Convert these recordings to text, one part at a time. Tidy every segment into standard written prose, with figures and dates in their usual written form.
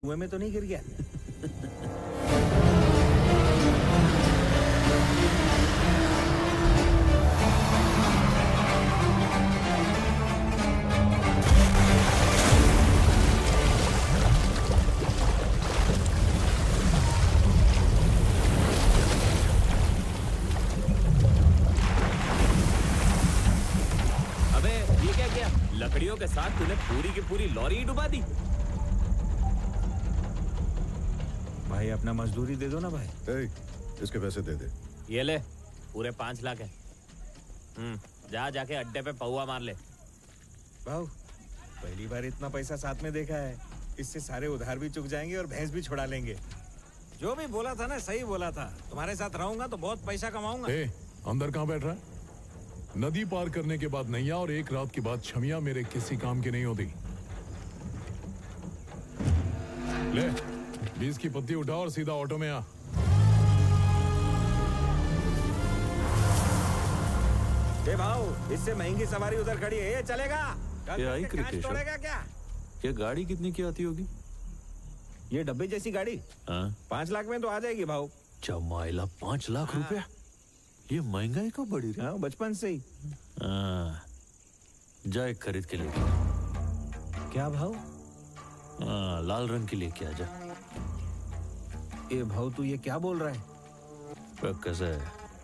कुएं में तो नहीं गिर गया? अबे ये क्या किया? लकड़ियों के साथ तूने पूरी की पूरी लॉरी ही डुबा दी। भाई अपना मजदूरी दे दो ना भाई। इसके पैसे दे दे। ये ले, पूरे 5 लाख है। जाके अड्डे पे पौआ मार ले। भाऊ पहली बार इतना पैसा साथ में देखा है। इससे सारे उधार भी चुक जाएंगे और भैंस भी छुड़ा लेंगे। जो भी बोला था ना सही बोला था। तुम्हारे साथ रहूंगा तो बहुत पैसा कमाऊंगा। अंदर कहाँ बैठ रहा है? नदी पार करने के बाद नैया और एक रात के बाद छमिया मेरे किसी काम की नहीं होती। ले 20 की पत्ती उठा और सीधा ऑटो में आ। ए भाऊ इससे महंगी सवारी उधर खड़ी है, ये चलेगा? कल ये आई तक के कैश क्रिकेट तोड़ेगा क्या? ये गाड़ी कितनी की आती होगी? ये डब्बे जैसी गाड़ी हाँ? 5 लाख में तो आ जाएगी भाऊ। चमाइला 5 लाख रुपया? ये महंगाई कब बढ़ी रे? हाँ बचपन से ही। हाँ, जा एक खरीद के लेके क्या भाऊ? हाँ, लाल रंग की लेके आ जा। ए भाऊ तू ये क्या बोल रहा है? कैसा है,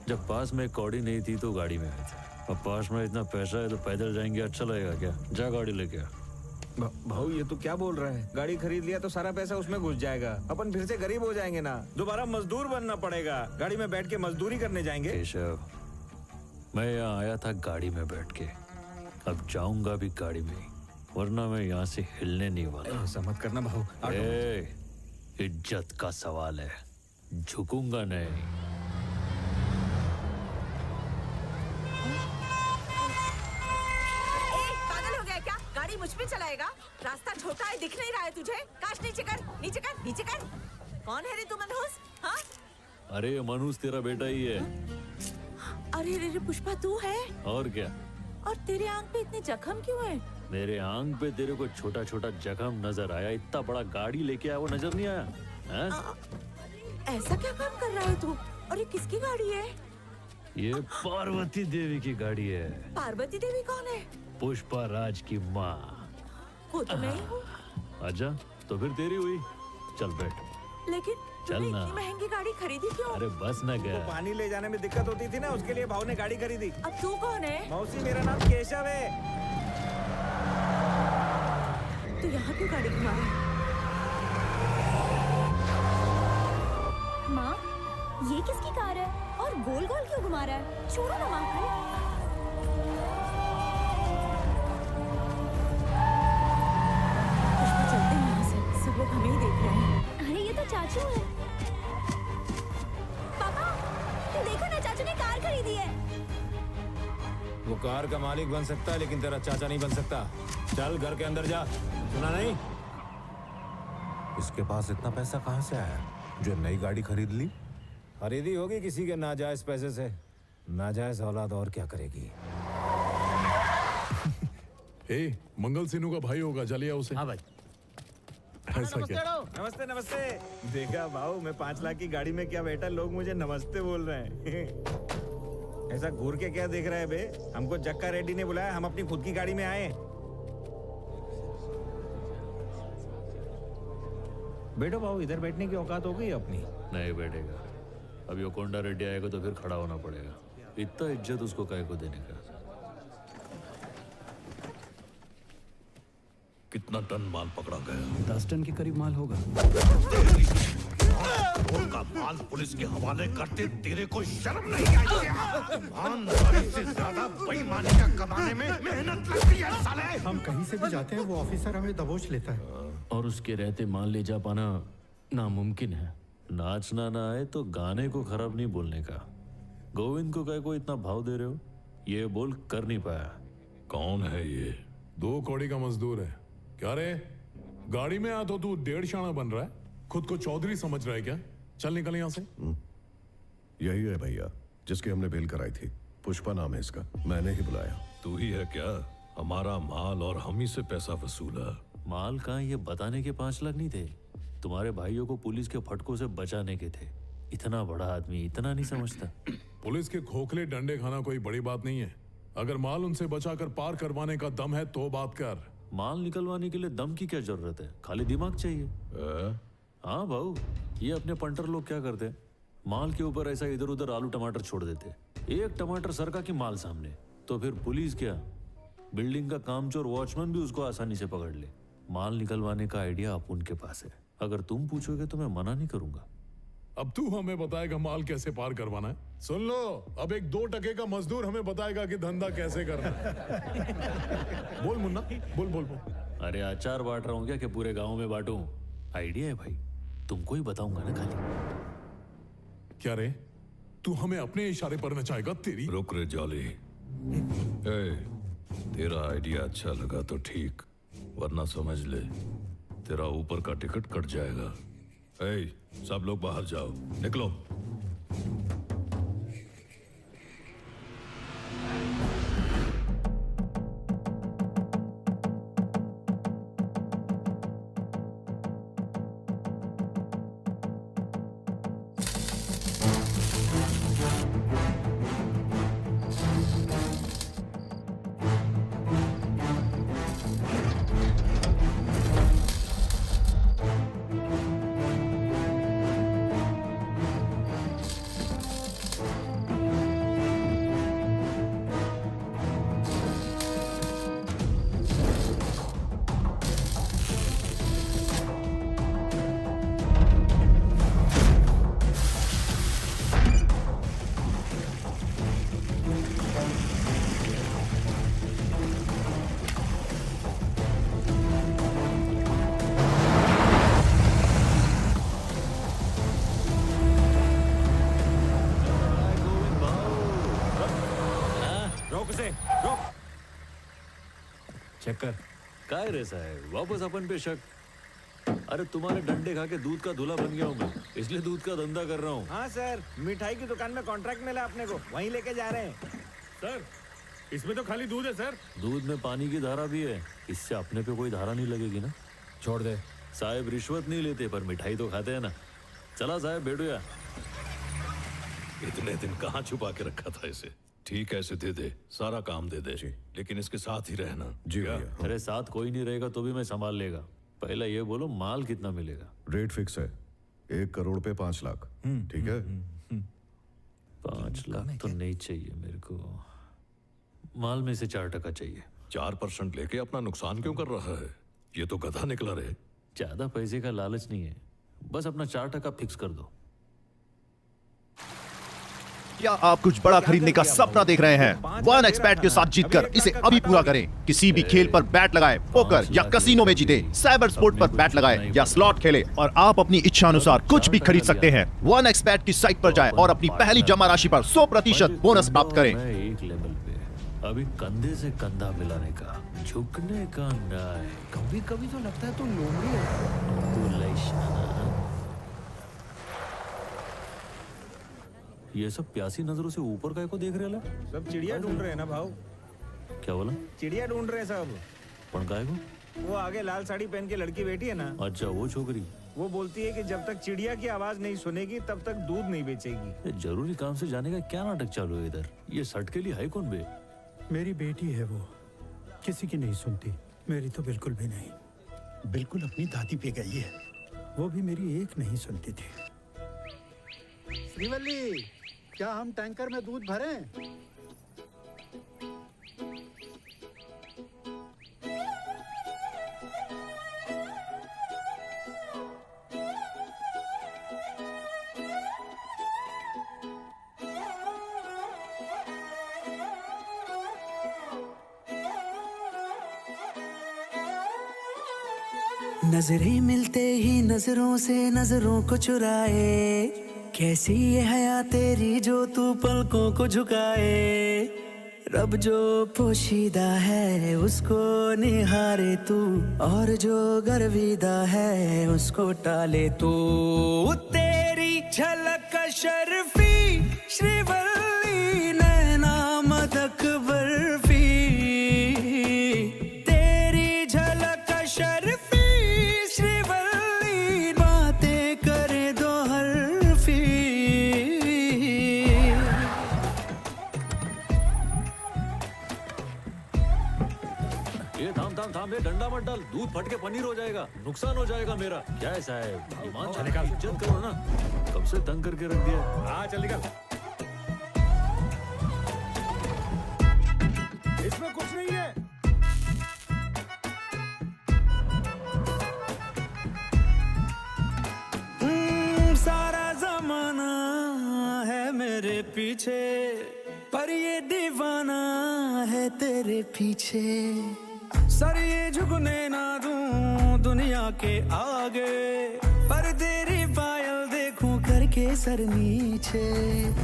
जब पास में कौड़ी नहीं थी तो गाड़ी में गए थे। अब पास में इतना पैसा है तो पैदल जाएंगे, अच्छा लगेगा क्या? जा गाड़ी लेके आ। भाऊ ये तो क्या बोल रहा है? गाड़ी खरीद लिया तो सारा पैसा उसमें घुस जाएगा। अपन फिर से गरीब हो जाएंगे ना। दोबारा मजदूर बनना पड़ेगा। गाड़ी में बैठ के मजदूरी करने जाएंगे। केशव, मैं यहाँ आया था गाड़ी में बैठ के, अब जाऊंगा भी गाड़ी में ही, वरना मैं यहाँ से हिलने नहीं वाला। ऐसा मत करना भाऊ। इज्जत का सवाल है, झुकूंगा नहीं। पागल हो गया क्या? गाड़ी मुझ पे चलाएगा? रास्ता छोटा है, दिख नहीं रहा है तुझे? काश नीचे कर, नीचे कर, नीचे कर। कौन है रे तू मनहूस? हाँ? अरे ये मनूस तेरा बेटा ही है। अरे रे पुष्पा तू है? और क्या? और तेरे आंख पे इतने जख्म क्यों है? मेरे आंख पे तेरे को छोटा छोटा जख्म नजर आया, इतना बड़ा गाड़ी लेके आया वो नजर नहीं आया? ऐसा क्या काम कर रहा है तू? और ये किसकी गाड़ी है? ये पार्वती देवी की गाड़ी है। पार्वती देवी कौन है? पुष्पा राज की माँ। वो तो मैं हूँ। आजा, तो फिर तेरी हुई। चल बैठ। लेकिन चल तूने ना। इतनी महंगी गाड़ी खरीदी क्यों? अरे बस न तो गया। पानी ले जाने में दिक्कत होती थी ना, उसके लिए भाव ने गाड़ी खरीदी। अब तू कौन है? मौसी मेरा नाम केशव है। तू यहाँ क्यों गाड़ी घुमा रहा है? माँ, ये किसकी कार है और गोल गोल क्यों घुमा रहा है? छोड़ो ना माँ को। पुष्पा चलते हैं यहाँ से, सब लोग हमें ही देख रहे हैं। अरे ये तो चाचू है। पापा, देखो ना चाचू ने कार खरीदी है। वो कार का मालिक बन सकता है लेकिन तेरा चाचा नहीं बन सकता। चल घर के अंदर जा। सुना नहीं? इसके पास इतना पैसा कहाँ से आया जो नई गाड़ी खरीद ली? खरीदी होगी किसी के नाजायज पैसे से। नाजायज औलाद और क्या करेगी? मंगल सिन्हू का भाई होगा, चलिए उसे। हाँ भाई। ऐसा क्या? नमस्ते नमस्ते। देखा भाऊ मैं 5 लाख की गाड़ी में क्या बैठा, लोग मुझे नमस्ते बोल रहे हैं। ऐसा घूर के क्या देख रहा है बे? हमको जक्का रेड्डी ने बुलाया, हम अपनी खुद की गाड़ी में आए। बैठो भाऊ, इधर बैठने की औकात हो गई अपनी। नहीं बैठेगा। अब यो कोंडा रेड्डी आएगा तो फिर खड़ा होना पड़ेगा। इतना इज्जत उसको काहे को देने का? कितना टन माल पकड़ा गया? 10 टन के करीब माल होगा। का माल पुलिस के हवाले करते तेरे को शर्म नहीं आई क्या? ईमानदारी से ज्यादा बेईमानी का कमाने में मेहनत लगती है साले। हम कहीं से भी जाते हैं वो ऑफिसर हमें दबोच लेता है। और उसके रहते माल ले जा पाना नामुमकिन है। नाचना ना आए तो गाने को खराब नहीं बोलने का। गोविंद को काहे को इतना भाव दे रहे हो? ये बोल कर नहीं पाया। कौन है ये? 2 कौड़ी का मजदूर है। क्या रे, गाड़ी में आ तो तू 1.5 शाना बन रहा है? खुद को चौधरी समझ रहा है क्या? चल निकल यहाँ से। यही है भैया जिसकी हमने बेल कराई थी। पुष्पा नाम है इसका, मैंने ही बुलाया। तू ही है क्या? हमारा माल और हम ही से पैसा वसूला। माल कहाँ, ये बताने के 5 लाख नहीं थे? तुम्हारे भाइयों को पुलिस के फटकों से बचाने के थे। इतना बड़ा आदमी इतना नहीं समझता। पुलिस के खोखले डंडे खाना कोई बड़ी बात नहीं है। अगर माल उनसे बचाकर पार करवाने का दम है तो बात कर। माल निकलवाने के लिए दम की क्या जरूरत है, खाली दिमाग चाहिए। हाँ भाऊ, ये अपने पंटर लोग क्या करते हैं, माल के ऊपर ऐसा इधर उधर आलू टमाटर छोड़ देते। एक टमाटर सरका की माल सामने, तो फिर पुलिस क्या, बिल्डिंग का कामचोर वॉचमैन भी उसको आसानी से पकड़ ले। माल निकलवाने का आइडिया अपुन के पास है। अगर तुम पूछोगे तो मैं मना नहीं करूंगा। अब तू हमें बताएगा माल कैसे पार करवाना है। सुन लो, अब एक 2 टके का मजदूर हमें बताएगा कि धंधा कैसे करना है। बोल मुन्ना, बोल बोल बोल। अरे अचार बांट रहा हूँ क्या कि पूरे गांव में बांटूं? आइडिया है भाई, तुमको ही बताऊंगा ना खाली। क्या रे, तू हमें अपने इशारे पर नचाएगा? तेरी रुक रे जॉली। तेरा आइडिया अच्छा लगा तो ठीक, वरना समझ ले तेरा ऊपर का टिकट कट जाएगा। सब लोग बाहर जाओ, निकलो। चेक कर। काय रे साहब, वापस अपन पे शक? अरे तुम्हारे डंडे खा के दूध का धुला बन गया हूँ मैं, इसलिए दूध का धंधा कर रहा हूँ। हाँ सर, मिठाई की दुकान में कॉन्ट्रैक्ट मिला अपने को, वहीं लेके जा रहे हैं। सर, इसमें तो खाली दूध है सर। दूध में पानी की धारा भी है, इससे अपने पे कोई धारा नहीं लगेगी ना। छोड़ दे। साहब रिश्वत नहीं लेते पर मिठाई तो खाते हैं ना। चला साहब बैठो। इतने दिन कहाँ छुपा के रखा था इसे? ठीक है, इसे दे दे, सारा काम दे दे, लेकिन इसके साथ ही रहना। जी भैया। अरे साथ कोई नहीं रहेगा तो भी मैं संभाल लेगा। पहला ये बोलो माल कितना मिलेगा? रेट फिक्स है, 1 करोड़ पे 5 लाख। ठीक है? 5 लाख तो नहीं चाहिए मेरे को, माल में से 4% चाहिए। 4% लेके अपना नुकसान क्यों कर रहा है? ये तो गधा निकला रे। ज्यादा पैसे का लालच नहीं है, बस अपना 4% फिक्स कर दो। क्या आप कुछ बड़ा खरीदने का सपना देख रहे हैं? वन एक्सपेट के साथ जीतकर इसे अभी पूरा करें। किसी भी खेल पर बैट लगाएं, पोकर या कसिनो में जीते, साइबर स्पोर्ट पर बैट लगाएं या स्लॉट खेलें और आप अपनी इच्छा अनुसार कुछ भी खरीद सकते हैं। वन एक्सपेट की साइट पर जाएं और अपनी पहली जमा राशि पर 100% बोनस प्राप्त करें। एक लेवल पे अभी कंधे से कंधा मिलाने का, झुकने का नहीं। कभी कभी तो लगता है तू लोमड़ी है। ये सब प्यासी नजरों से ऊपर काय को देख रहे ला? सब चिड़िया ढूंढ रहे हैं ना भाव। क्या बोला? चिड़िया ढूंढ रहे हैं सब। पण काय को? वो आगे लाल साड़ी पहन के लड़की बैठी है ना, अच्छा वो छोकरी। वो बोलती है कि जब तक चिड़िया की आवाज नहीं सुनेगी तब तक दूध नहीं बेचेगी। ये जरूरी काम से जाने का क्या नाटक चालू है इधर? ये सट के लिए है कौन बे? मेरी बेटी है वो, किसी की नहीं सुनती। मेरी तो बिल्कुल भी नहीं। बिल्कुल अपनी दादी पे गई है। वो भी मेरी एक नहीं सुनती थी। श्रीवल्ली, क्या हम टैंकर में दूध भरें? नजरें मिलते ही नजरों से नजरों को चुराए, कैसी ये हया तेरी जो तू पलकों को झुकाए। रब जो पोशीदा है उसको निहारे तू, और जो गर्विदा है उसको टाले तू। तेरी झलक शर्फी श्रीवल्ली, नैना मदक बर्फी। तेरी झलक शर्फी श्रीवल्ली, काम है, डंडा मत डाल, दूध फट के पनीर हो जाएगा, नुकसान हो जाएगा मेरा। क्या है साहब, ईमान चलेगा, इज्जत करो ना। कब से तंग करके रख दिया। हाँ चल निकल। इसमें कुछ नहीं है। सारा जमाना है मेरे पीछे, पर ये दीवाना है तेरे पीछे। सर ये झुकने ना दूं दुनिया के आगे, पर तेरी पायल देखूं करके सर नीचे।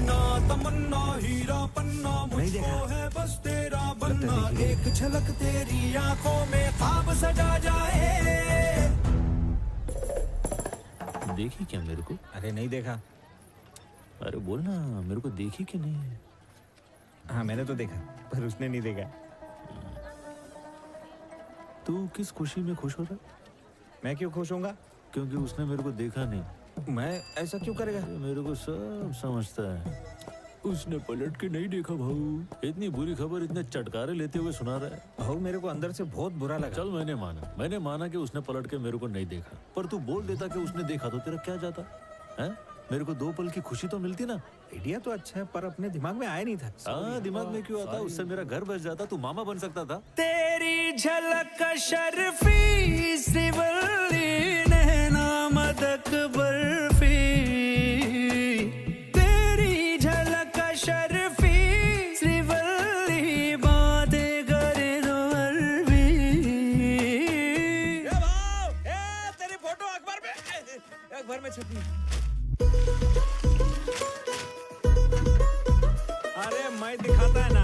ना तमन्ना हीरा पन्ना मुझको है बस तेरा बनना, एक झलक तेरी आंखों में ख्वाब सजा जाए। देखी क्या मेरे को? अरे नहीं देखा। अरे बोल ना, मेरे को देखी कि नहीं? हाँ मैंने तो देखा, पर उसने नहीं देखा। तू किस खुशी में खुश हो रहा? मैं क्यों खुश होऊंगा? क्योंकि उसने मेरे को देखा नहीं। मैं ऐसा क्यों करेगा? मेरे को सब समझता है। उसने पलट के नहीं देखा भाऊ। इतनी बुरी खबर इतने चटकारे लेते हुए सुना रहा है। भाऊ मेरे को अंदर से बहुत बुरा लगा। चल मैंने माना कि उसने पलट के मेरे को नहीं देखा, पर तू बोल देता कि उसने देखा तो तेरा क्या जाता है? मेरे को 2 पल की खुशी तो मिलती ना। आइडिया तो अच्छा है, पर अपने दिमाग में आया नहीं था। हाँ दिमाग में क्यों आता? उससे मेरा घर बस जाता, तू मामा बन सकता था। तेरी झलक शर्फी श्रीवल्ली नैना मदक बर्फी, तेरी झलक शर्फी श्रीवल्ली बातें करे दो अरबी। तेरी फोटो अखबार में छपी। अरे मैं दिखाता है ना।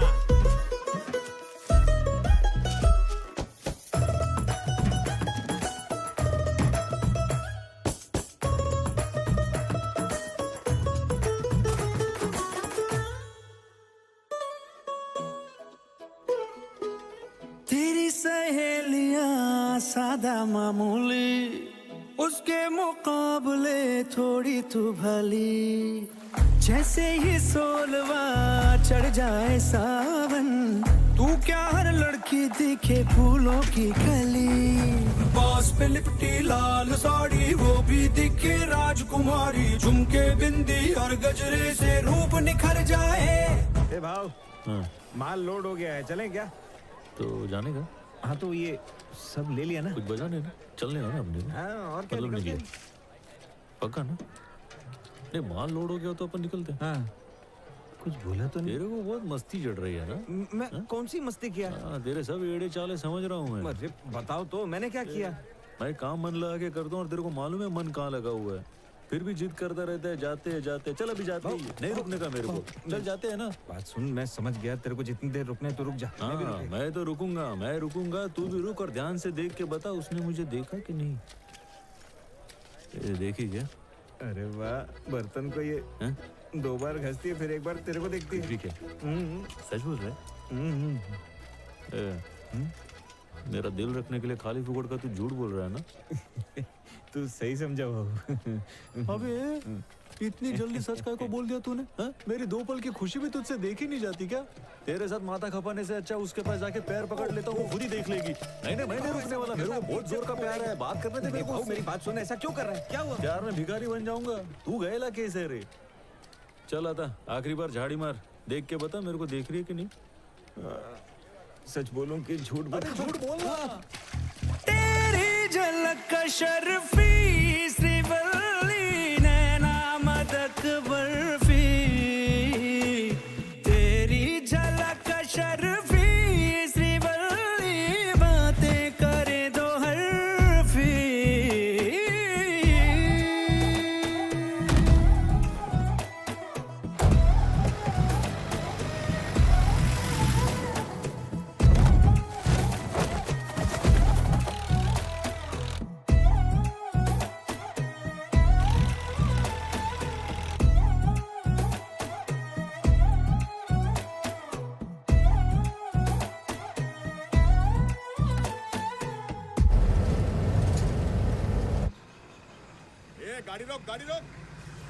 तेरी सहेलियां सादा मामूली, उसके मुकाबले थोड़ी तू भली। जैसे ही 16वां चढ़ जाए सावन, तू क्या हर लड़की दिखे फूलों की कली। बास पे लिपटी लाल साड़ी, वो भी दिखे राजकुमारी। झुमके बिंदी और गजरे से रूप निखर जाए। ए भाव, माल लोड हो गया है, चलें क्या? तो जाने का? हाँ तो ये सब ले लिया ना? कुछ बजाने ना, चलने का ना अपने। हाँ और क्या मतलब निकलते निकले पक्का ना? नहीं माल लोड हो गया तो अपन निकलते हैं। हाँ कुछ बोला तो नहीं? तेरे को बहुत मस्ती चढ़ रही है ना? मैं कौन सी मस्ती किया? हाँ तेरे सब एड़े चाले समझ रहा हूँ मैं। अरे बताओ तो, मैंने क्या किया? मैं काम मन लगा के करता हूँ और तेरे को मालूम है मन कहाँ लगा हुआ है, फिर भी जिद करता रहता है। जाते चल अभी जाते ही, नहीं रुकने का मेरे को। चल जाते हैं ना। बात सुन, मैं समझ गया, तेरे को जितनी देर रुकना है तो रुक जा। हाँ मैं तो रुकूंगा, तू भी रुक और ध्यान से देख के बता उसने मुझे देखा कि नहीं। देखी क्या? अरे वाह, बर्तन को ये 2 बार घसती है, फिर 1 बार तेरे को देखती है। ठीक है, सच बोल रहे? मेरा दिल रखने के लिए खाली फुकड़ का तू झूठ बोल रहा है ना? तू सही समझा बाबू। अबे इतनी जल्दी सच का को बोल दिया तूने? मेरी 2 पल की खुशी भी तुझसे देखी नहीं जाती क्या? तेरे साथ माथा खपाने से अच्छा उसके पास जाके पैर पकड़ लेता हूँ, वो खुद ही देख लेगी। नहीं मैं नहीं रुकने वाला, मेरे को बहुत जोर का प्यार है। बात करने दे मेरे को। मेरी बात सुन, ऐसा क्यों कर रहा है? क्या हुआ? प्यार में भिखारी बन जाऊंगा? तू गएला कैसे रे? चल आता आखिरी बार झाड़ी मार, देख के बता मेरे को देख रही है कि नहीं। सच बोलूं कि झूठ बोलूं? झूठ बोलना। तेरी झलक शर्फी श्रीवल्ली नैना मदक बर्फी, तेरी झलक शर्फी श्रीवल्ली बातें करे दो हरफी। गाड़ी रोक।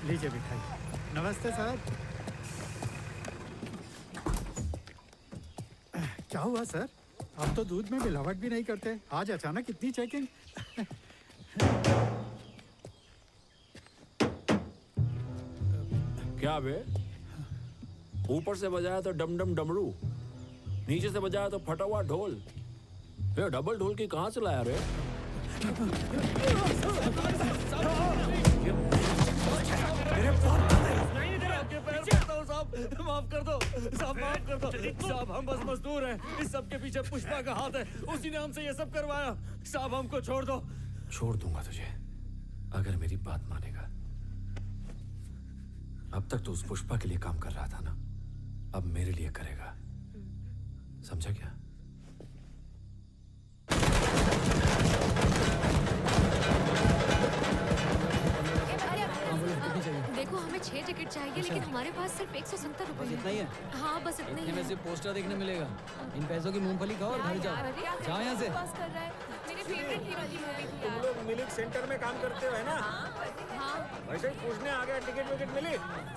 लीजिए मिठाई। नमस्ते सर। क्या हुआ सर? अब तो दूध में मिलावट भी नहीं करते। आज अचानक इतनी चेकिंग। क्या बे? ऊपर से बजाया तो डम डम डमरू, नीचे से बजाया तो फटा हुआ ढोल। ये डबल ढोल की कहाँ से लाया रे? माफ कर दो साहब, माफ कर दो साहब, हम बस मजदूर हैं। इस सब के पीछे पुष्पा का हाथ है, उसी ने हमसे ये सब करवाया। साहब हमको छोड़ दो। छोड़ दूंगा तुझे अगर मेरी बात मानेगा। अब तक तो उस पुष्पा के लिए काम कर रहा था ना, अब मेरे लिए करेगा, समझा क्या? देखो हमें 6 टिकट चाहिए, लेकिन हमारे पास सिर्फ 170 रुपए है। इतना ही है? हाँ बस इतना ही है। सिर्फ पोस्टर देखने मिलेगा। इन पैसों की मूंगफली खाओ और घर जाओ। जाओ यहाँ से। मेरे फेवरेट हीरो की मूवी थी तुम लोग मिल्क सेंटर में काम करते हो है ना? हाँ। वैसे ही पूछने आ गया, टिकट विकेट मिली?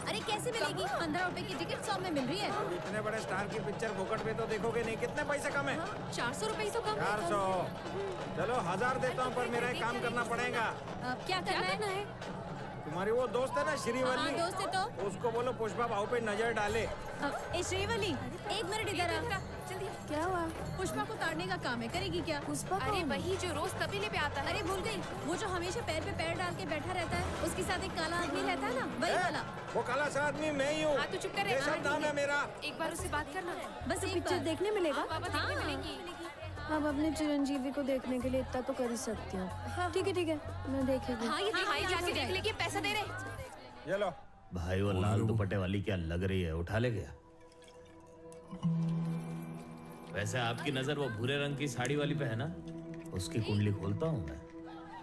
अरे कैसे मिलेगी? 15 रुपए की टिकट 100 में मिल रही है। इतने बड़े स्टार की पिक्चर फोकट में तो देखोगे नहीं, कितने पैसे कम है? 400 रुपए ही तो कम है। 400। चलो 1000 देता हूँ, पर मेरा एक काम करना पड़ेगा। क्या करना है? तुम्हारी वो दोस्त है ना श्रीवल्ली, हाँ, दोस्त है तो? उसको बोलो पुष्पा भाव पे नजर डाले। ए श्रीवल्ली, एक मिनट इधर आ। क्या हुआ? पुष्पा को ताड़ने का काम है, करेगी क्या? पुष्पा को? अरे वही जो रोज तबीले पे आता है। अरे भूल गई, वो जो हमेशा पैर पे पैर डाल के बैठा रहता है, उसके साथ एक काला आदमी रहता है ना, वही वाला। वो काला सा आदमी मैं ही हूँ। हाँ तू चुप कर। ये सब नाम है मेरा। एक बार उससे बात करना। बस एक पिक्चर देखने मिलेगा। देखने मिलेगी। अब अपने चिरंजीवी को देखने के लिए इतना तो कर ही सकती हूँ। ठीक है मैं देखेगी। हाँ ये जाके देख लेगी, पैसा दे रहे। ये लो भाई, वो लाल दुपट्टे वाली क्या लग रही है, उठा ले गया? वैसे आपकी नजर वो भूरे रंग की साड़ी वाली पे है ना? उसकी कुंडली खोलता हूँ मैं।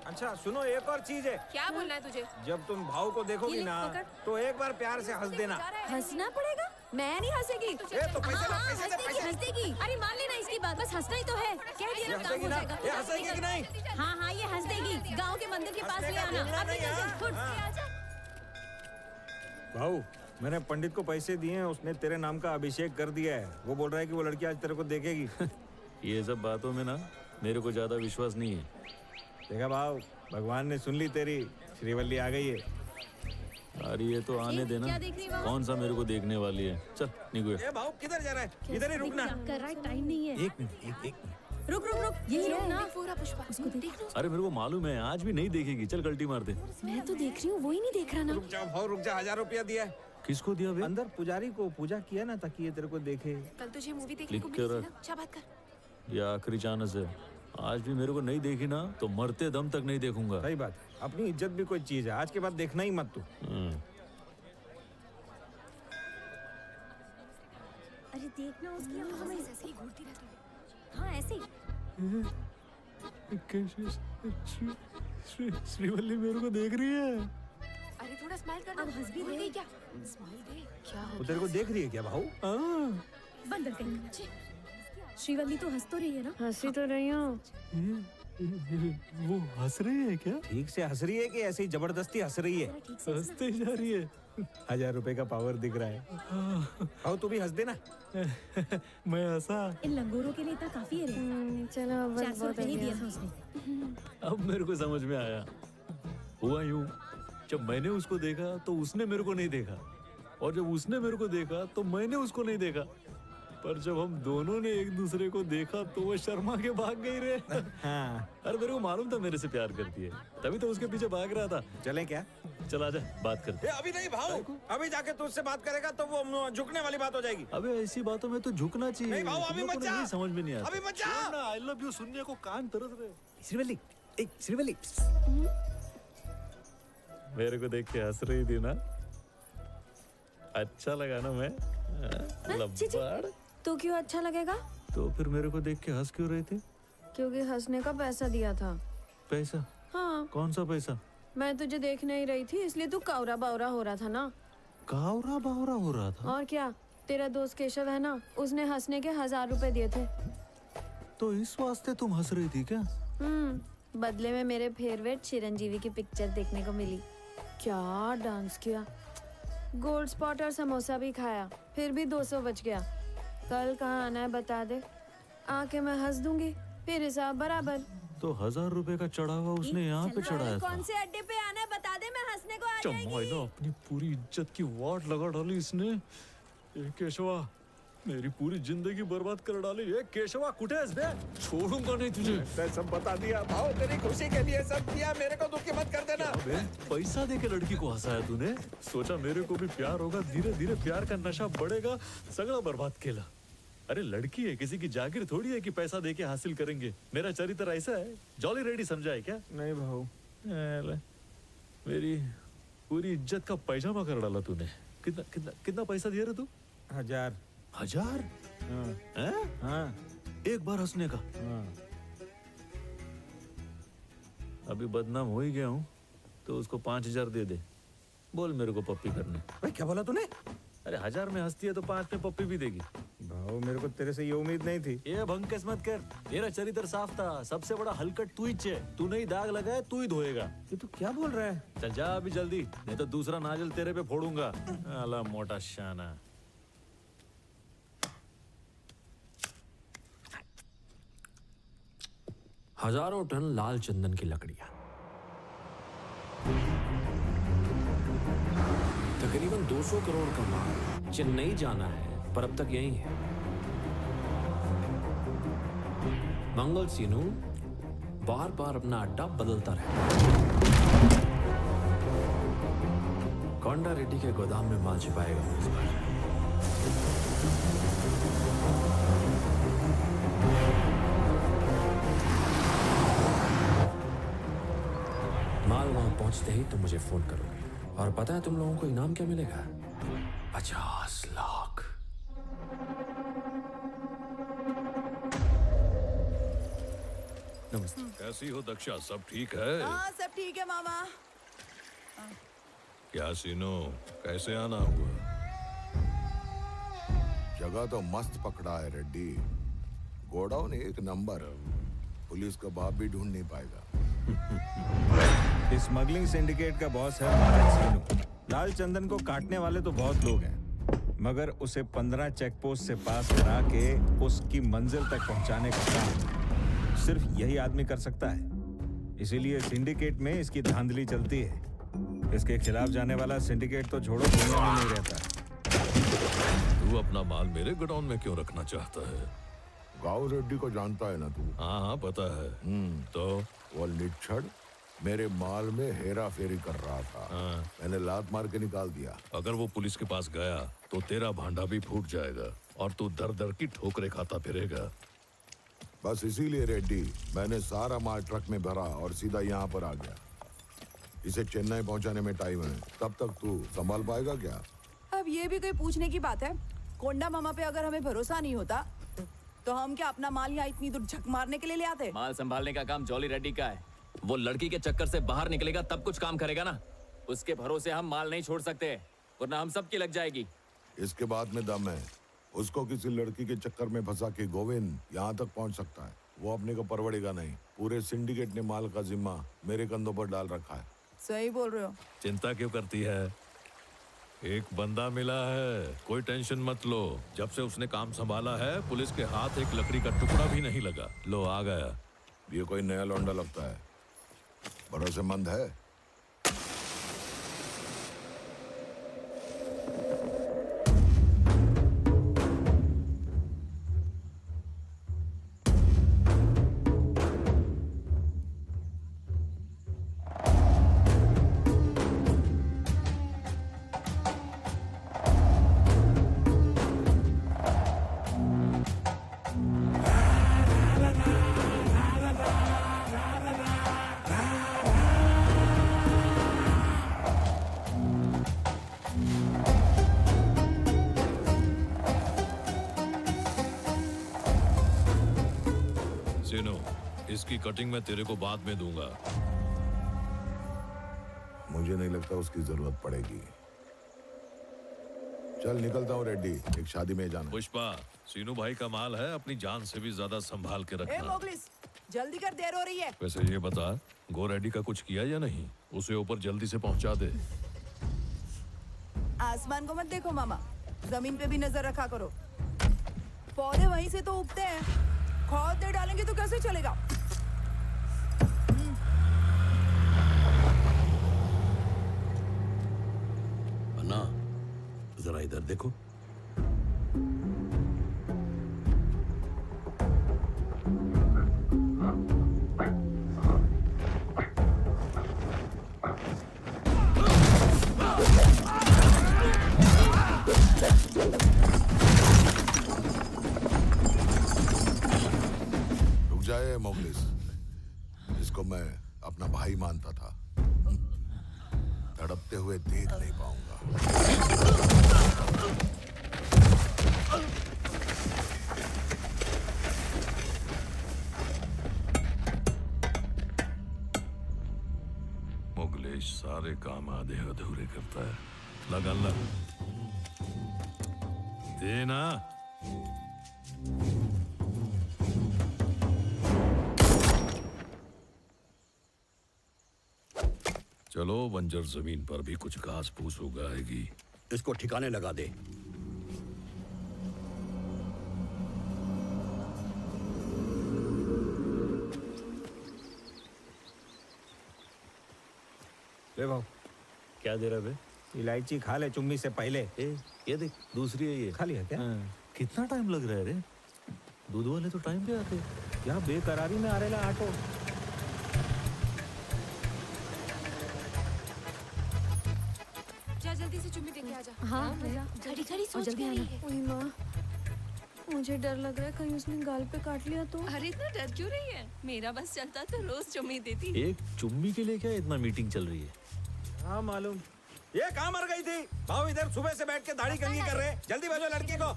अच्छा सुनो, एक और चीज है। क्या बोलना है तुझे? जब तुम भाव को देखोगी ना, तो एक बार प्यार से हंस देना। हंसना पड़ेगा? मैं नहीं हंसेगी। तो पैसे लो, पैसे दे, पैसे। हंसेगी। अरे मान लेना इसकी बात, बस हंसना ही तो है। कह दिया ना, काम हो जाएगा। ये हंसेगी कि नहीं? हाँ ये हंस देगी। गाँव के मंदिर के पास ले आना। अभी जल्दी, फुट। भाऊ, मैंने पंडित को पैसे दिए हैं, उसने तेरे नाम का अभिषेक कर दिया है। वो बोल रहा है कि वो लड़की आज तेरे को देखेगी। ये सब बातों में ना मेरे को ज्यादा विश्वास नहीं है। देखा भाव, भगवान ने सुन ली तेरी, श्रीवल्ली आ गई है। अरे ये तो आने देना, कौन सा मेरे को देखने वाली है। चल निकल। ए भाव, किधर जा रहा है? इधर ही रुकना। कर रहा है, टाइम नहीं है। एक मिनट। रुक यही रुक ना। पुष्पा उसको देख। अरे मेरे को मालूम है आज भी नहीं देखेगी, चल गलती मारते। मैं तो देख रही हूँ, वो ही नहीं देख रहा ना। रुक जाओ भाव, रुक जा। 1000 रुपया दिया है। किसको दिया बे? अंदर पुजारी को पूजा किया ना, ताकि ये तेरे को देखे। कल तुझे मूवी देखने लिख को के मिली थी रख। ना? अच्छा बात कर। ये आखिरी चांस है, आज भी मेरे को नहीं देखी ना तो मरते दम तक नहीं देखूंगा। सही बात है, अपनी इज्जत भी कोई चीज है, आज के बाद देखना ही मत तू। अरे देखना उसकी आंखों में ऐसे ही घूरती रहती है। हाँ ऐसे ही। श्रीवल्ली मेरे को देख रही है। अरे थोड़ा स्माइल करना। अब हंस भी भूल दे। गई क्या? स्माइल दे। क्या हो वो तेरे को देख रही है क्या भाऊ? बंद कर। श्रीवल्ली तो हंस तो रही है ना? हंसी तो रही हूँ। वो हंस रही है क्या? ठीक से हंस रही है कि ऐसे ही जबरदस्ती हंस रही है? हंसते जा रही है। 1000 रुपए का पावर दिख रहा है। भाऊ तू भी हंस देना। मैं हंसा। इन लंगोरों के लिए इतना काफी है रे। चलो 400 रुपए ही दिया था उसने। अब मेरे को समझ में आया। हुआ यूं, जब मैंने उसको देखा तो उसने मेरे को नहीं देखा, और जब उसने मेरे को देखा तो मैंने उसको नहीं देखा। पर जब हम दोनों ने एक दूसरे को देखा तो वो शर्मा के भाग गई रे। हाँ। अरे मेरे को मालूम था मेरे से प्यार करती है, तभी तो उसके पीछे भाग रहा था। चलें क्या? चला जा, बात करते। अभी नहीं भाऊ, अभी जाके तू उससे बात करेगा तो वो झुकने वाली बात हो जाएगी। अबे ऐसी बातों में तो झुकना चाहिए। नहीं भाऊ, अभी मत जा। समझ में नहीं आता। अभी मत जा। आई लव यू सुनने को कान तरस रहे। श्रीवल्ली, श्रीवल्ली, मेरे को देख के हंस रही थी ना, अच्छा लगा ना मैं? लब्बाड़। तो क्यों अच्छा लगेगा? तो फिर मेरे को देख के हंस क्यों रहे थे? क्योंकि हंसने का पैसा दिया था। पैसा? हाँ। कौन सा पैसा? मैं तुझे देखने ही रही थी, इसलिए तू कावरा बावरा हो रहा था ना। कावरा बावरा हो रहा था? और क्या, तेरा दोस्त केशव है ना, उसने हंसने के 1000 रुपए दिए थे। तो इस वास्ते तुम हंस रही थी क्या? बदले में मेरे फेवरेट चिरंजीवी की पिक्चर देखने को मिली। क्या डांस किया, गोल्ड स्पॉट और समोसा भी खाया, फिर भी 200 बच गया। कल कहाँ आना है बता दे। आके मैं हंस दूंगी, फिर हिसाब बराबर। तो 1000 रुपए का चढ़ावा उसने यहाँ पे चढ़ाया था। कौन से अड्डे पे आना है बता दे, मैं हंसने को आ जाएगी। चमाइला अपनी पूरी इज्जत की वाट लगा डाली इसने। ए केशवा, मेरी पूरी जिंदगी बर्बाद कर डाली। ए केशवा, कुठे है बे? छोड़ूंगा नहीं तुझे। मैं सब बता दिया भाव, तेरी खुशी के लिए सब किया, मेरे को दुखी मत कर देना। पैसा दे के लड़की को हंसाया तूने? सोचा मेरे को भी प्यार होगा, धीरे धीरे प्यार का नशा बढ़ेगा, सगड़ा बर्बाद केला। अरे लड़की है, किसी की जागीर थोड़ी है कि पैसा दे के हासिल करेंगे। मेरा चरित्र ऐसा है, जॉली रेडी समझा है क्या? नहीं भाव, मेरी पूरी इज्जत का पैजामा कर डाला तूने। कितना कितना कितना पैसा दिया रे तू? 1000। 1000? हाँ। एक बार हंसने का? अभी बदनाम हो ही गया हूँ तो उसको 5000 दे दे। बोल मेरे को पप्पी करने। भाई क्या बोला तूने? अरे 1000 में हंसती है तो 5 में पप्पी भी देगी। भाव मेरे को तेरे से ये उम्मीद नहीं थी। ये भंकस मत कर, मेरा चरित्र साफ था। सबसे बड़ा हलकट तू ही है। तू नहीं दाग लगाए तू ही धोएगा। ये तू क्या बोल रहा है? चल जा अभी जल्दी, नहीं तो दूसरा नाजल तेरे पे फोड़ूंगा। अला मोटा शाना। हजारों टन लाल चंदन की लकड़ियां, तकरीबन 200 करोड़ का माल। चेन्नई जाना है पर अब तक यही है। मंगल सीनू बार बार अपना अड्डा बदलता रहता है। कोंडा रेड्डी के गोदाम में माल छिपाएगा इस बार। माल वहां पहुंचते ही तुम मुझे फोन करोगे और पता है तुम लोगों को इनाम क्या मिलेगा? 50 लाख। नमस्ते। कैसी हो दक्षा, सब ठीक है? हाँ सब ठीक है मामा। क्या सीनो, कैसे आना हुआ? जगह तो मस्त पकड़ा है रेड्डी। गोडाउन एक नंबर। पुलिस का बाप भी ढूंढ नहीं पाएगा। स्मगलिंग सिंडिकेट का बॉस है महाराज सीनू। लाल चंदन को काटने वाले तो बहुत लोग हैं, मगर उसे 15 चेक पोस्ट से पास करा के उसकी मंजिल तक पहुंचाने का काम सिर्फ यही आदमी कर सकता है। इसीलिए सिंडिकेट में इसकी धांधली चलती है। इसके खिलाफ जाने वाला सिंडिकेट तो छोड़ो, दुनिया में नहीं रहता। तू अपना माल मेरे गोडाउन में क्यों रखना चाहता है? गाँव रेड्डी को जानता है ना तू? हाँ हाँ पता है। तो वो निच्छड़ मेरे माल में हेरा फेरी कर रहा था। मैंने लात मार के निकाल दिया। अगर वो पुलिस के पास गया तो तेरा भांडा भी फूट जाएगा और तू दर दर की ठोकरें खाता फिरेगा। बस इसीलिए रेड्डी मैंने सारा माल ट्रक में भरा और सीधा यहाँ पर आ गया। इसे चेन्नई पहुँचाने में टाइम है, तब तक तू संभाल पाएगा क्या? अब ये भी कोई पूछने की बात है? कोंडा मामा पे अगर हमें भरोसा नहीं होता तो हम क्या अपना माल यहाँ इतनी दूर झक मारने के लिए ले आते? माल संभालने का काम जॉली रेड्डी का है। वो लड़की के चक्कर से बाहर निकलेगा तब कुछ काम करेगा ना। उसके भरोसे हम माल नहीं छोड़ सकते, वरना हम सबकी लग जाएगी। इसके बाद में दम है। उसको किसी लड़की के चक्कर में फंसा के गोविंद यहाँ तक पहुँच सकता है। वो अपने को परवड़ेगा नहीं। पूरे सिंडिकेट ने माल का जिम्मा मेरे कंधों पर डाल रखा है। सही बोल रहे हो। चिंता क्यों करती है? एक बंदा मिला है, कोई टेंशन मत लो। जब से उसने काम संभाला है पुलिस के हाथ एक लकड़ी का टुकड़ा भी नहीं लगा। लो आ गया। ये कोई नया लौंडा लगता है, भरोसेमंद है। इसकी कटिंग मैं तेरे को बाद में दूंगा। मुझे नहीं लगता उसकी जरूरत पड़ेगी। चल निकलता हूँ रेड्डी, एक शादी में जाना। पुष्पा, सीनू भाई का माल है, अपनी जान से भी ज्यादा संभाल के ए रखना। मोगलिस, जल्दी कर, देर हो रही है। वैसे ये बता, गो रेड्डी का कुछ किया या नहीं? उसे ऊपर जल्दी से पहुंचा दे। आसमान को मत देखो मामा, जमीन पे भी नजर रखा करो। पौधे वहीं से तो उगते हैं। खाद नहीं डालेंगे तो कैसे चलेगा? अन्ना, जरा इधर देखो। रुक जाए मोगलिस, इसको मैं अपना भाई मानता था, तड़पते हुए देख नहीं पाऊंगा। मुगलेश सारे काम आधे अधूरे करता है। लगन लग देना। चलो बंजर जमीन पर भी कुछ घास फूस उगाएगी। इसको ठिकाने लगा दे। ले भाव, क्या दे रहा बे? इलायची खा ले चुम्मी से पहले। ये देख, दूसरी है ये। खा लिया क्या? कितना टाइम लग रहा है रे? दूध वाले तो टाइम पे आते। क्या बेकरारी में आ रहा ऑटो। जा जल्दी से चुम्मी देके आजा। हाँ, खड़ी खड़ी सोच जल्दी क्या आना। रही है? ओए माँ, मुझे डर लग रहा है कहीं उसने गाल पे काट लिया तो। अरे इतना डर क्यों रही है? मेरा बस चलता तो रोज चुम्मी देती। एक चुम्मी के लिए क्या इतना मीटिंग चल रही है? हाँ मालूम। ये कहाँ मर गई थी? भाव इधर सुबह से बैठ के दाढ़ी कंघी कर रहे हैं। जल्दी भेजो लड़की को।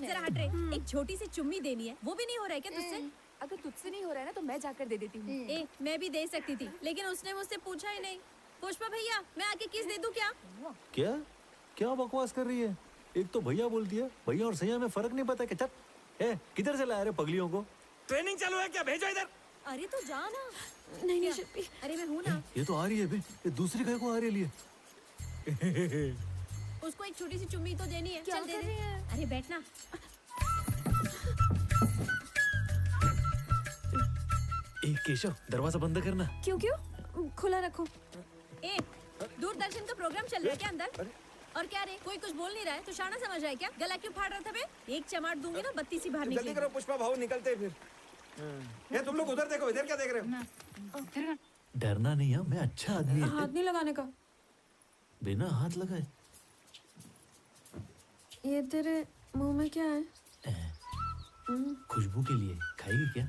जरा हट रे। एक छोटी सी चुम्मी देनी है, वो भी नहीं हो रहा है क्या तुझसे? अगर तुझसे नहीं हो रहा है ना तो मैं जाकर दे देती हूँ। मैं भी दे सकती थी, लेकिन उसने मुझसे पूछा ही नहीं। पुष्पा भैया, मैं आके किस दे दूं क्या? क्या क्या बकवास कर रही है? एक तो भैया बोलती है, भैया और सैया में फर्क नहीं पता क्या? चल, किधर से लाया रे पगलियों को? ट्रेनिंग चालू है क्या? भेजो इधर। अरे तो जा ना। नहीं नहीं शिल्पी। अरे मैं हूँ ना। ये तो आ रही है बे। ये दूसरी गाय को आ रही है। उसको एक छोटी सी चुम्मी तो देनी है। क्या चल दे कर दे। रही है? अरे बैठना। केशव, दरवाजा बंद करना। क्यों क्यों? खुला रखो। दूरदर्शन का प्रोग्राम चल रहा है क्या अंदर? और क्या रे, कोई कुछ बोल नहीं रहा है तो शाना समझ रहा है क्या? गला क्यों फाड़ रहा था बे? एक चमाट दूंगी ना, बत्ती सी बाहर जल्दी निकलेगी। करो पुष्पा, भाव निकलते हैं फिर। ये तुम लोग उधर देखो, इधर क्या देख रहे हो? डरना नहीं है, मैं अच्छा आदमी हाथ नहीं लगाने का। बिना हाथ लगाए। ये तेरे मुंह में क्या है? खुशबू के लिए खाएगी क्या?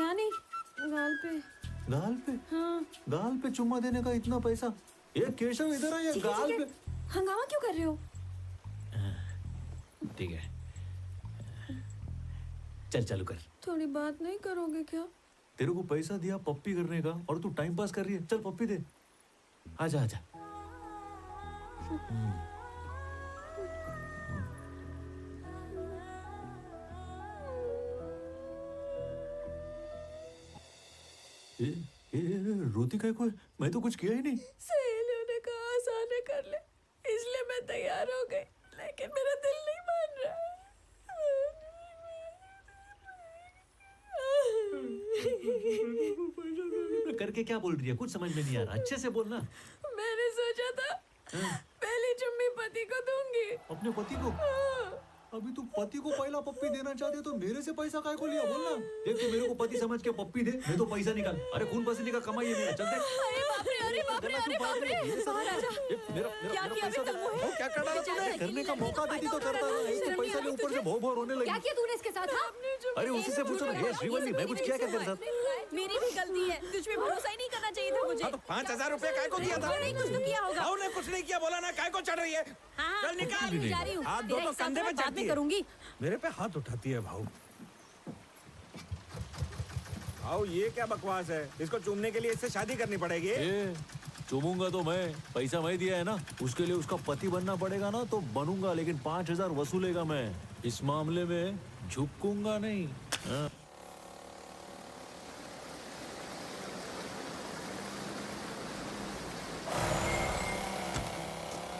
यानी गाल पे। गाल पे? हाँ। गाल पे चुम्मा देने का इतना पैसा? ये केशव इधर आ, ये गाल पे। हंगामा क्यों कर रहे हो? ठीक है, चल चालू कर। थोड़ी बात नहीं करोगे क्या? तेरे को पैसा दिया पप्पी करने का और तू टाइम पास कर रही है। चल पप्पी दे। आजा आजा। रोती काय को है? मैं तो कुछ किया ही नहीं। सहेलियों ने कहा आसाने कर ले, इसलिए मैं तैयार हो गई, लेकिन मेरा दिल नहीं मान रहा है। करके क्या बोल रही है? कुछ समझ में नहीं आ रहा। अच्छे से बोलना। मैंने सोचा था पहली चुम्मी पति को दूंगी। अपने पति को? अभी तू पति को पहला पप्पी देना चाहते तो मेरे से पैसा काय को लिया? बोलना। देख, तू मेरे को पति समझ के पप्पी दे, मैं तो पैसा निकाल। अरे खून पसीने का कमाई है मेरा। चल दे। अरे बाप रे, अरे बाप रे, अरे बाप रे। बाहर आ जा। क्या किया बे कल्लू है? क्या कर रहा है तूने? करने का मौका देती तो करता ना। एक तो पैसा ले, ऊपर से भौ भौ रोने लगी। क्या किया तूने इसके साथ? हाँ? अरे उसी से पूछो ना। ये श्रीवल्ली, मैं कुछ किया क्या तेरे साथ? मेरी भी गलती है, तुझ पे भरोसा ही नहीं करना चाहिए था मुझे। हाँ तो 5,000 रुपए काय को दिया था? नहीं, कुछ तो किया होगा। भाव ने कुछ नहीं किया, बोला ना काय को चढ़ रही है। हाँ, चल निकाल। मैं जा रही हूँ। हाथ तेरा दोनों हिसाब कंधे पे मैं बाद चढ़ती में है। करूंगी। मेरे पे हाथ उठाती है भाव। भाव ये क्या बकवास है? इसको चूमने के लिए इससे शादी करनी पड़ेगी। चूमूंगा तो मैं, पैसा मैं दिया है ना। उसके लिए उसका पति बनना पड़ेगा ना तो बनूंगा, लेकिन 5,000 वसूलेगा मैं। इस मामले में झुकूंगा नहीं। हाँ।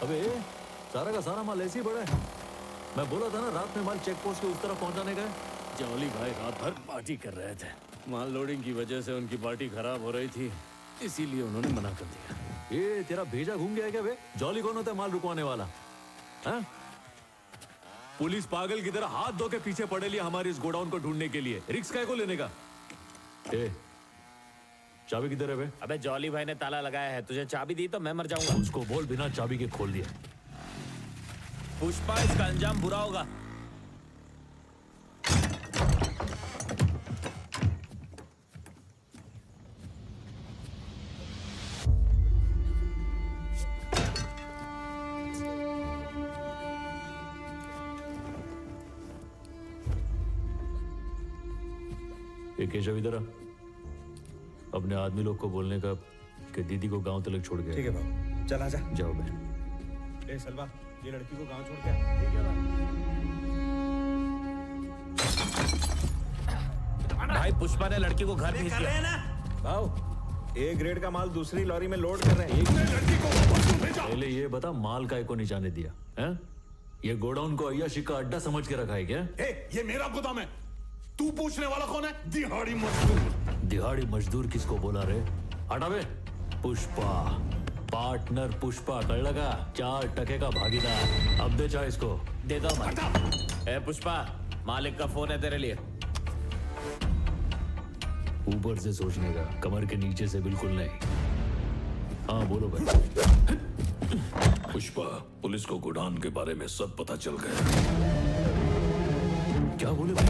अबे सारा का सारा माल ऐसे ही पड़ा है। मैं बोला था ना रात में माल चेक पोस्ट के उस तरफ पहुंचाने का है। जॉली भाई रात भर पार्टी कर रहे थे। माल लोडिंग की वजह से उनकी पार्टी खराब हो रही थी, इसीलिए उन्होंने मना कर दिया। ये तेरा भेजा घूम गया क्या बे? जॉली कौन होता है माल रुकवाने वाला? हाँ? पुलिस पागल की तरह हाथ धो के पीछे पड़े लिया हमारे इस गोडाउन को ढूंढने के लिए। रिक्स काय को लेने का? चाबी किधर है बे? अबे जॉली भाई ने ताला लगाया है, तुझे चाबी दी तो मैं मर जाऊंगा। उसको बोल बिना चाबी के खोल दिया। पुष्पा, इसका अंजाम बुरा होगा। केशव इधर आ। अपने आदमी लोग को बोलने का कि दीदी को गांव तक छोड़ गया। ठीक है बाबू, चल आजा। जाओ बहन। ए सलवा, ये लड़की को गांव छोड़ के आ। ठीक है भाई पुष्पा ने लड़की को घर भेज दिया। भाऊ, ए ग्रेड का माल दूसरी लॉरी में लोड कर रहे हैं। लड़की को वापस क्यों भेजा? पहले ये बता माल काय को नहीं जाने दिया है? ये गोडाउन को अय्याशी का अड्डा समझ के रखा है क्या? ये मेरा गोदाम है, तू पूछने वाला कौन है? दिहाड़ी मजदूर। दिहाड़ी मजदूर किसको बोला रे? हटा बे। पुष्पा, पार्टनर पुष्पा, कर लगा 4 टके का भागीदार। अब दे चाहे इसको। दे दो मालिक। ए पुष्पा, मालिक का फोन है तेरे लिए। ऊपर से सोचने का, कमर के नीचे से बिल्कुल नहीं। हाँ बोलो भाई। पुष्पा, पुलिस को गोडाउन के बारे में सब पता चल गया। क्या बोले भाई?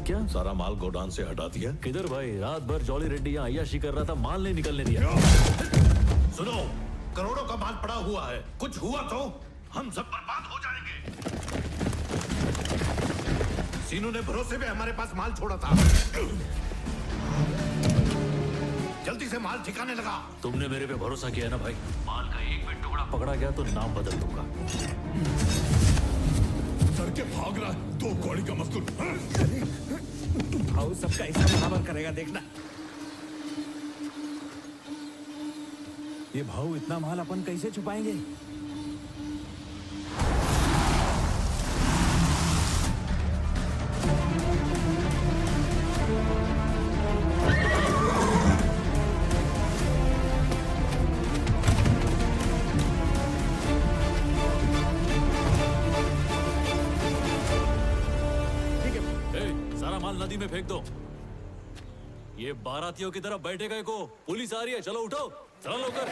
क्या सारा माल गोडाउन से हटा दिया? किधर भाई? रात भर जॉली रेड्डी यहाँ अय्याशी कर रहा था, माल नहीं निकलने दिया। सुनो, करोड़ों का माल पड़ा हुआ है, कुछ हुआ तो हम सब बर्बाद हो जाएंगे। सीनू ने भरोसे में हमारे पास माल छोड़ा था, जल्दी से माल ठिकाने लगा। तुमने मेरे पे भरोसा किया ना भाई। माल का एक भी टुकड़ा पकड़ा गया तो नाम बदल दूंगा। सर के भाग रहा है, 2 कौड़ी का मजदूर। भाऊ सबका हिस्सा बराबर करेगा, देखना। ये भाऊ इतना माल अपन कैसे छुपाएंगे? नदी में फेंक दो। ये बारातियों की तरफ बैठेगा को। पुलिस आ रही है, चलो उठो, चलो लोकर।